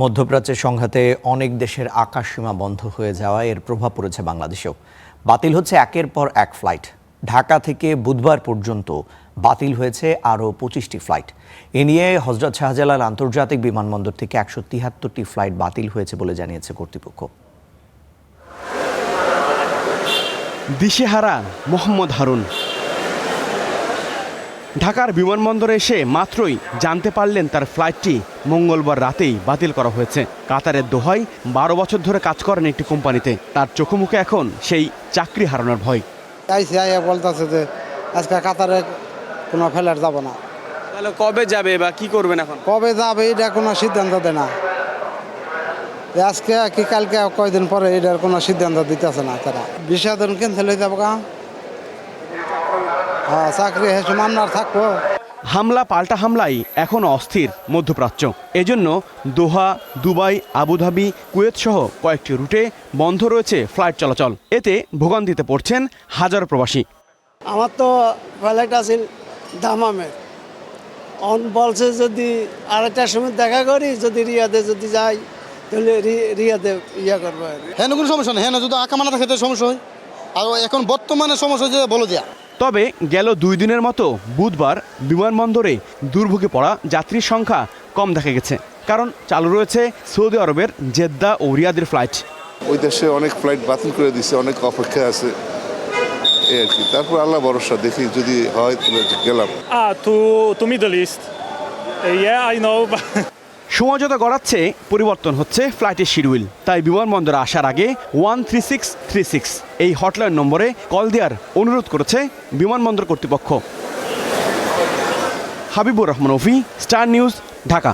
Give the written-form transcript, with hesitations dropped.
মধ্যপ্রাচ্যের সংঘাতে অনেক দেশের আকাশসীমা বন্ধ হয়ে যাওয়ায় এর প্রভাব পড়েছে বাংলাদেশেও। বাতিল হচ্ছে একের পর এক ফ্লাইট। ঢাকা থেকে বুধবার পর্যন্ত বাতিল হয়েছে আরও ২৫টি ফ্লাইট। এ নিয়ে হযরত শাহজালাল আন্তর্জাতিক বিমানবন্দর থেকে ১৭৩টি ফ্লাইট বাতিল হয়েছে বলে জানিয়েছে কর্তৃপক্ষ। দিশেহারা মোহাম্মদ হারুন ঢাকার বিমানবন্দরে এসে মাত্রই জানতে পারলেন তার ফ্লাইটটি মঙ্গলবার রাতেই বাতিল করা হয়েছে। কাতারের দোহায় ১২ বছর ধরে কাজ করেন একটি কোম্পানিতে। তার চোখে মুখে এখন সেই চাকরি হারানোর ভয়। বলতেছে যে আজকে কাতারে কোনো ফ্লাইট যাব না। তাহলে কবে যাবে বা কি করবেন এখন? কবে যাবে এটা কোনো সিদ্ধান্ত দেয় না। আজকে কি কালকে কয়দিন পরে এটার কোনো সিদ্ধান্ত দিতেছে না তারা। ভিসা ধরুন ক্যান্সেল হয়ে যাবো। হ্যাঁ, চাকরি হেসে মামলার থাকবো। হামলা পাল্টা হামলায় এখনও অস্থির মধ্যপ্রাচ্য। এজন্য দোহা, দুবাই, আবুধাবি, কুয়েত সহ কয়েকটি রুটে বন্ধ রয়েছে ফ্লাইট চলাচল। এতে ভোগান্তিতে পড়ছেন হাজারো প্রবাসী। আমার তো ফ্লাইট আছে দামামে, বলছে যদি আড়াইটার সময় দেখা করি, যদি রিয়াদে যদি যাই তাহলে রিয়াদে করবো। হ্যাঁ, কোনো সমস্যা নেই। হ্যাঁ, যদি আঁকা মানা থাকে সমস্যা হয়। আর এখন বর্তমানে সমস্যা হচ্ছে বলে দেয়া। তবে গেল ২ দিনের মতো বুধবার বিমানবন্দরে দুর্ভোগে পড়া যাত্রীর সংখ্যা কম দেখা গেছে। কারণ চালু রয়েছে সৌদি আরবের জেদ্দা ও রিয়াদের ফ্লাইট। ওই দেশে অনেক ফ্লাইট বাতিল করে দিচ্ছে, অনেক অপেক্ষা আছে এই আর কি। তারপর আল্লাহ ভরসা, দেখি যদি হয় তাহলে গেলাম। to Middle East. Yeah, I know. সময় যত গড়াচ্ছে পরিবর্তন হচ্ছে ফ্লাইটের শিডিউল। তাই বিমানবন্দরে আসার আগে 13636 এই হটলাইন নম্বরে কল দেওয়ার অনুরোধ করেছে বিমানবন্দর কর্তৃপক্ষ। হাবিবুর রহমান অফি, স্টার নিউজ, ঢাকা।